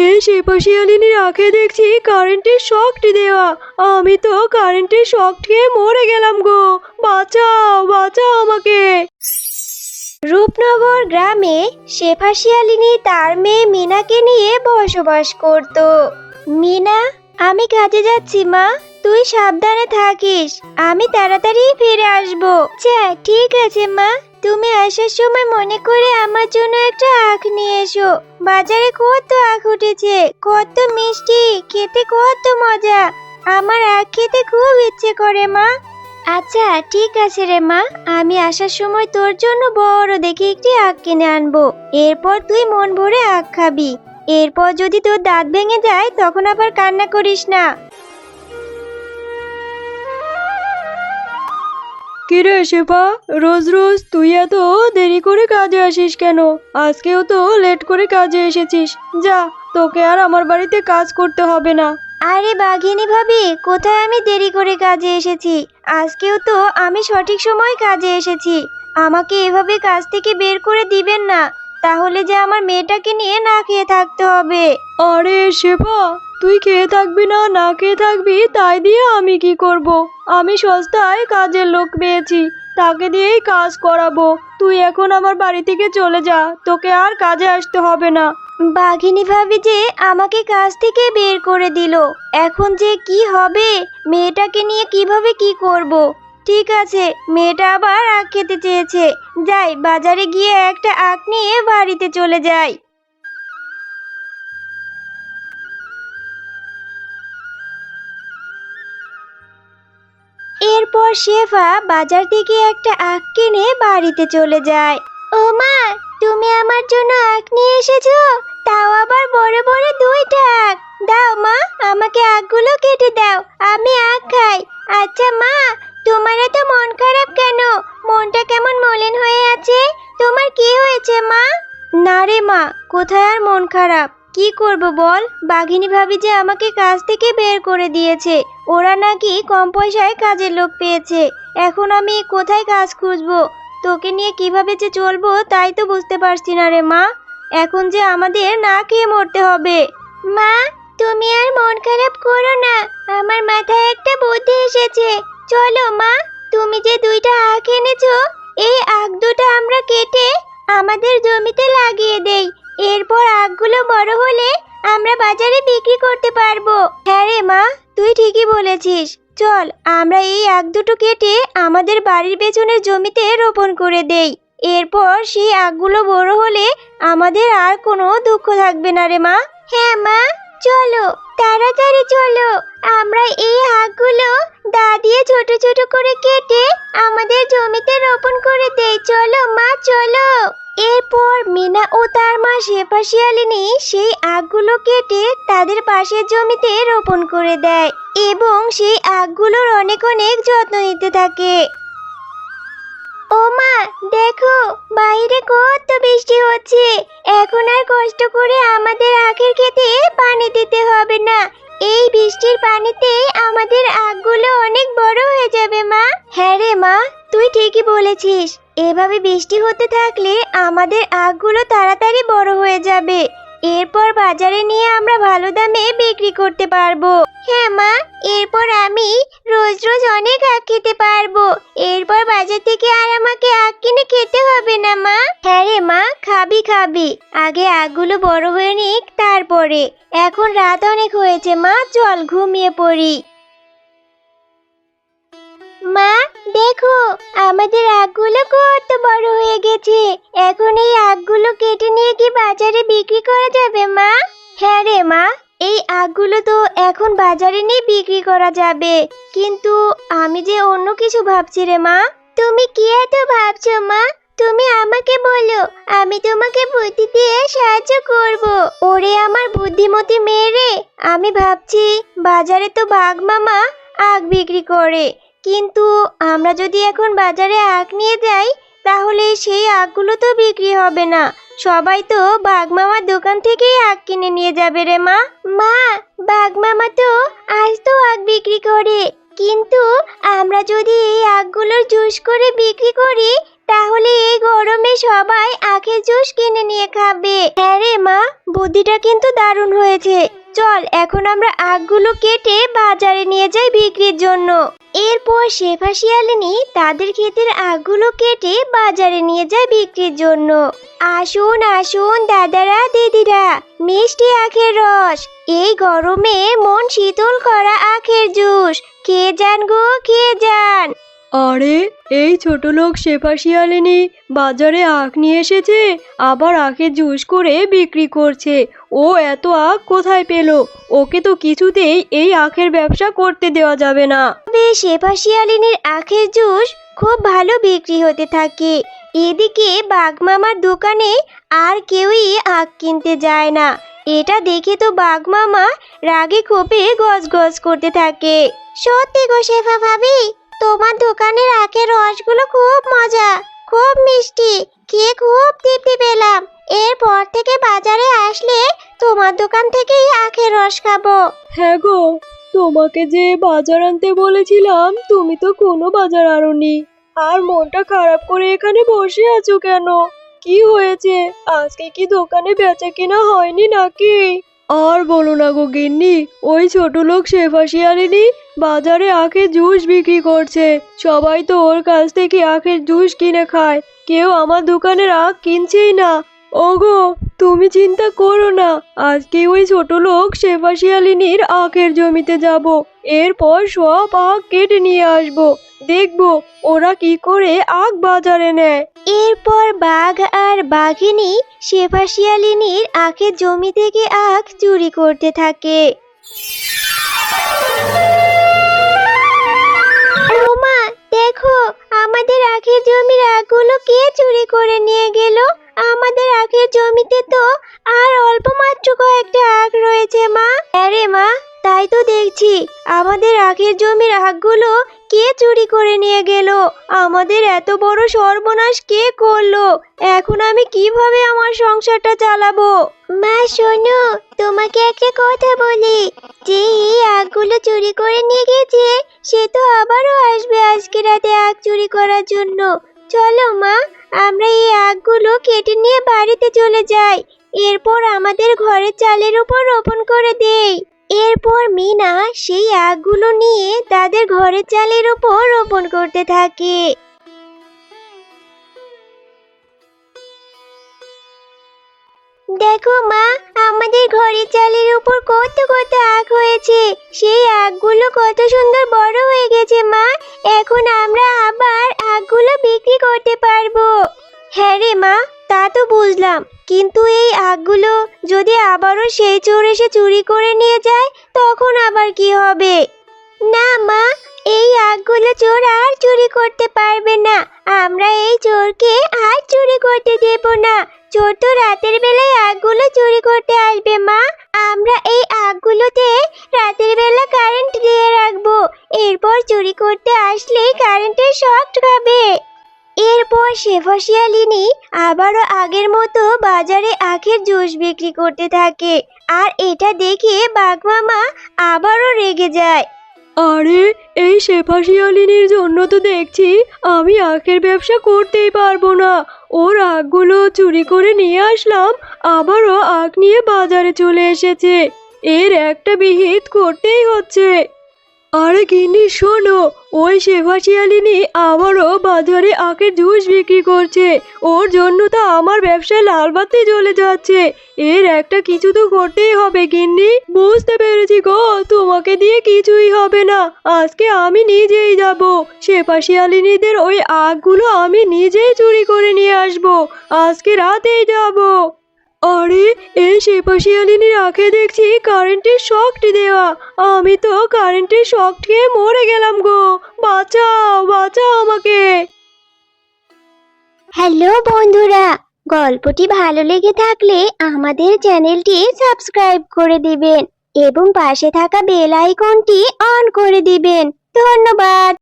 এই শেফাশিয়ালিনীর আঁখে দেখছি কারেন্টের শকটি দেওয়া। আমি তো কারেন্টের শক খেয়ে মরে গেলাম গো। বাঁচাও, বাঁচাও আমাকে। রূপনগর গ্রামে শেফাশিয়ালিনী তার মেয়ে মিনাকে নিয়ে বসবাস করত। মিনা, আমি কাজে যাচ্ছি মা, তুই সাবধানে থাকিস, আমি তাড়াতাড়ি ফিরে আসবো। আচ্ছা ঠিক আছে মা, তুমি আসার সময় মনে করে আমার জন্য একটা আখ নিয়ে এসো। বাজারে কত আখ উঠেছে, কত মিষ্টি, খেতে কত মজা। আমার আখ খেতে খুব ইচ্ছে করে মা। আচ্ছা ঠিক আছে রে মা, আমি আসার সময় তোর জন্য বড় দেখে একটি আখ কিনে আনবো। এরপর তুই মন ভরে আখ খাবি। এরপর যদি তোর দাঁত ভেঙে যায় তখন আবার কান্না করিস না। কিরে শেফা, রোজ রোজ তুই এত দেরি করে কাজে আসিস কেন? আজকেও তো লেট করে কাজে এসেছিস। যা, তোকে আর আমার বাড়িতে কাজ করতে হবে না। আরে বাঘিনী ভাবি, কোথায় আমি দেরি করে কাজে এসেছি? আজকেও তো আমি সঠিক সময় কাজে এসেছি। আমাকে এভাবে কাজ থেকে বের করে দিবেন না, তাহলে যে আমার মেয়েটাকে নিয়ে না খেয়ে থাকতে হবে। আরে শেফা, তুই খেয়ে থাকবি না না খেয়ে থাকবি তাই দিয়ে আমি কি করব? আমি সস্তায় কাজের লোক পেয়েছি, তাকে দিয়েই কাজ করাবো। তুই এখন আমার বাড়ি থেকে চলে যা, তোকে আর কাজে আসতে হবে না। বাঘিনী ভাবি যে আমাকে কাজ থেকে বের করে দিল, এখন যে কি হবে? মেয়েটাকে নিয়ে কিভাবে কি করব? ঠিক আছে, মেয়েটা আবার আখ খেতে চেয়েছে, যাই বাজারে গিয়ে একটা আখ নিয়ে বাড়িতে চলে যাই। এরপর শেফা বাজার থেকে একটা আখ কিনে বাড়িতে চলে যায়। ও মা, তুমি আমার জন্য আখ নিয়ে এসেছো, তাও আবার বড় বড় দুইটা আখ। দাও মা, আমাকে আখগুলো কেটে দাও, আমি আখ খাই। আচ্ছা মা, তোমার এত মন খারাপ কেন? মনটা কেমন মলিন হয়ে আছে, তোমার কি হয়েছে মা? না রে মা, কোথায় আর মন খারাপ, কি করব বল? বাঘিনী ভাবি যে আমাকে কাজ থেকে বের করে দিয়েছে, ওরা নাকি কম পয়সায় কাজের লোক পেয়েছে। এখন আমি কোথায় কাজ খুঁজবো? তোকে নিয়ে কিভাবে যে চলবো তাই তো বুঝতে পারছি না রে মা। এখন যে আমাদের না খেয়ে মরতে হবে। মা, তুমি আর মন খারাপ করো না, আমার মাথায় একটা বুদ্ধি এসেছে। চলো মা, তুমি যে দুইটা আখ এনেছো, এই আখ দুটো আমরা কেটে আমাদের জমিতে লাগিয়ে দেই। এরপর আখগুলো বড় হলে আমরা বাজারে বিক্রি করতে পারবো। হ্যাঁ রে মা, তুই ঠিকই বলেছিস। চল আমরা এই আখ দুটো কেটে আমাদের বাড়ির পেছনের জমিতে রোপণ করে দেই। এরপর সেই আখগুলো বড় হলে আমাদের আর কোনো দুঃখ থাকবে না রে মা। হ্যাঁ মা, চলো তাড়াতাড়ি চলো, আমরা এই আখগুলো দা দিয়ে ছোট ছোট করে কেটে আমাদের জমিতে রোপণ করে দেই। চলো মা, চলো। এরপর মিনা ও তার মা শেফাশিয়ালিনী সেই আখগুলো কেটে তাদের পাশের জমিতে রোপণ করে দেয় এবং সেই আখগুলোর অনেক অনেক যত্ন নিতে থাকে। ও মা, দেখো বাইরে কত বৃষ্টি হচ্ছে, এখন আর কষ্ট করে আমাদের আখের খেতে পানি দিতে হবে না। এই বৃষ্টির পানিতে আমাদের আখগুলো অনেক বড় হয়ে যাবে মা। হ্যাঁ রে মা, তুই ঠিকই বলেছিস, এভাবে বৃষ্টি হতে থাকলে আমাদের আখগুলো তাড়াতাড়ি বড় হয়ে যাবে। এরপর বাজারে নিয়ে আমরা ভালো দামে বিক্রি করতে পারবো। হ্যাঁ মা, এরপর আমি রোজ রোজ অনেক আখ খেতে পারবো। এরপর বাজার থেকে আর আমাকে আখ কিনে খেতে হবে না মা। হ্যাঁ রে মা, খাবি খাবি, আগে আখগুলো বড় হয়ে নিক তারপরে। এখন রাত অনেক হয়েছে মা, চল ঘুমিয়ে পড়ি। মা দেখো, আমাদের আখগুলো কত বড় হয়ে গেছে, এখন এই আখগুলো কেটে নিয়ে কি বাজারে বিক্রি করা যাবে মা? হ্যাঁ রে মা, এই আখগুলো তো এখন বাজারে নিয়ে বিক্রি করা যাবে, কিন্তু আমি যে অন্য কিছু ভাবছি রে মা। তুমি কি এত ভাবছো মা? তুমি আমাকে বলো, আমি তোমাকে বুদ্ধি দিয়ে সাহায্য করব। ওরে আমার বুদ্ধিমতী মেয়ে রে, আমি ভাবছি বাজারে তো বাঘ মামা আখ বিক্রি করে, কিন্তু আমরা যদি এখন বাজারে আখ নিয়ে যাই তাহলে সেই আখগুলো তো বিক্রি হবে না। সবাই তো বাঘ মামার দোকান থেকেই আখ কিনে নিয়ে যাবে রে মা। মা, বাঘ মামা তো আজ তো আখ বিক্রি করে, কিন্তু আমরা যদি এই আখগুলোর জুস করে বিক্রি করি তাহলে এই গরমে সবাই আখের জুস কিনে নিয়ে খাবে। হ্যাঁ রে মা, বুদ্ধিটা কিন্তু দারুণ হয়েছে। চল এখন আমরা আখগুলো কেটে বাজারে নিয়ে যাই বিক্রির জন্য। এরপর শেফা শিয়ালিনী তাদের ক্ষেতের আখগুলো কেটে বাজারে নিয়ে যায় বিক্রির জন্য। আসুন আসুন দাদারা দিদিরা, মিষ্টি আখের রস, এই গরমে মন শীতল করা আখের জুস, খেয়ে যান গো খেয়ে যান। আরে, এই ছোট লোক শেফা শিয়ালিনী বাজারে আখ নিয়ে এসেছে, আবার আখের জুস করে বিক্রি করছে। ও এত আখ কোথায় পেল? ওকে তো কিছুতেই এই আখের ব্যবসা করতে দেওয়া যাবে না। তবে শেফা শিয়ালিনীর আখের জুস খুব ভালো বিক্রি হতে থাকে। এদিকে বাঘ মামার দোকানে আর কেউই আখ কিনতে যায় না। এটা দেখে তো বাঘ মামা রাগে ক্ষোভে গজগজ করতে থাকে। সত্যি গো শেফা ভাবি, তোমার দোকানের আখের রসগুলো খুব মজা, খুব মিষ্টি, খেয়ে খুব তৃপ্তি পেলাম। এরপর থেকে বাজারে আসলে তোমার দোকান থেকেই আখের রস খাবো। হ্যাঁ গো, তোমাকে যে বাজার আনতে বলেছিলাম তুমি তো কোনো বাজার আনোনি। আর মনটা খারাপ করে এখানে বসে আছো কেন? কি হয়েছে? আজকে কি দোকানে বেচা কিনা হয়নি নাকি? আর বলো না গো গিন্নি, ওই ছোট লোক শেফা শিয়ালিনী বাজারে আখের জুস বিক্রি করছে। সবাই তো ওর কাছ থেকে আখের জুস কিনে খায়, কেউ আমার দোকানের আখ কিনছেই না। ওগো, তুমি চিন্তা করো না, আজকে ওই ছোট লোক শেফা শিয়ালিনীর আখের জমিতে যাব। এরপর সব আখ কেটে নিয়ে আসবো, দেখবো ওরা কি করে আখ বাজারে নেয়। এরপর বাঘ আর বাঘিনী শেফা শিয়ালিনীর আখের জমি থেকে আখ চুরি করতে থাকে। ওমা, দেখো আমাদের আখের জমির আখগুলো কে চুরি করে নিয়ে গেল? আমাদের আখের জমিতে তো আর অল্প মাত্র কয়েকটা আখ রয়েছে মা। আরে মা, তাই তো দেখছি, আমাদের আখের জমির আখগুলো কে চুরি করে নিয়ে গেল? আমাদের এত বড় সর্বনাশ কে করলো? এখন আমি কিভাবে আমার সংসারটা চালাবো? মা শোনো, তোমাকে একটা কথা বলি, যে এই আখগুলো চুরি করে নিয়ে গেছে সে তো আবারও আসবে আজকে রাতে আখ চুরি করার জন্য। চলো মা, আমরা এই আখগুলো কেটে নিয়ে বাড়িতে চলে যাই, এরপর আমাদের ঘরের চালের উপর রোপণ করে দেই। এরপর মিনা সেই আখগুলো নিয়ে তাদের ঘরের চালের উপর রোপণ করতে থাকে। দেখো মা, আমাদের ঘরের চালের উপর কত কত আখ হয়েছে। সেই আখগুলো কত সুন্দর বড় হয়ে গেছে মা। এখন আমরা আবার আখগুলো বিক্রি করতে পারবো। হ্যাঁ রে মা, তা তো বুঝলাম, কিন্তু এই আখগুলো যদি আবারও সেই চোর এসে চুরি করে নিয়ে যায় তখন আবার কি হবে? না মা, এই আখগুলো চোর আর চুরি করতে পারবে না। আমরা এই চোরকে আর চুরি করতে দেব না। চোর তো রাতের বেলায় আখগুলো চুরি করতে আসবে মা। আমরা এই আখগুলোতে রাতের বেলা কারেন্ট দিয়ে রাখবো, এরপর চুরি করতে আসলেই কারেন্টের শক খাবে। এরপর শেফা শিয়ালিনী আবারও আগের মতো বাজারে আখের জুস বিক্রি করতে থাকে। আর এটা দেখে বাঘ মামা আবারও রেগে যায়। আরে, এই শেফা শিয়ালিনীর জন্য তো দেখছি আমি আখের ব্যবসা করতেই পারবো না। ওর আখগুলো চুরি করে নিয়ে আসলাম, আবারও আখ নিয়ে বাজারে চলে এসেছে। এর একটা বিহিত করতেই হচ্ছে। আরে গিন্নি শোনো, ওই শেফা শিয়ালিনী আবারও বাজারে আখের জুস বিক্রি করছে। ওর জন্য তো আমার ব্যবসায় লাল বাতি জ্বলে যাচ্ছে। এর একটা কিছু তো করতেই হবে গিন্নি। বুঝতে পেরেছি গো, তোমাকে দিয়ে কিছুই হবে না। আজকে আমি নিজেই যাব, শেফা শিয়ালিনীদের ওই আখগুলো আমি নিজেই চুরি করে নিয়ে আসবো। আজকে রাতেই যাব। আরে, এই শেফা শিয়ালিনীর আখে দেখছি কারেন্টের শকটি দেওয়া। আমি তো কারেন্টের শক খেয়ে মরে গেলাম গো। বাঁচাও, বাঁচাও আমাকে। হ্যালো বন্ধুরা, গল্পটি ভালো লেগে থাকলে আমাদের চ্যানেলটি সাবস্ক্রাইব করে দিবেন এবং পাশে থাকা বেল আইকনটি অন করে দিবেন। ধন্যবাদ।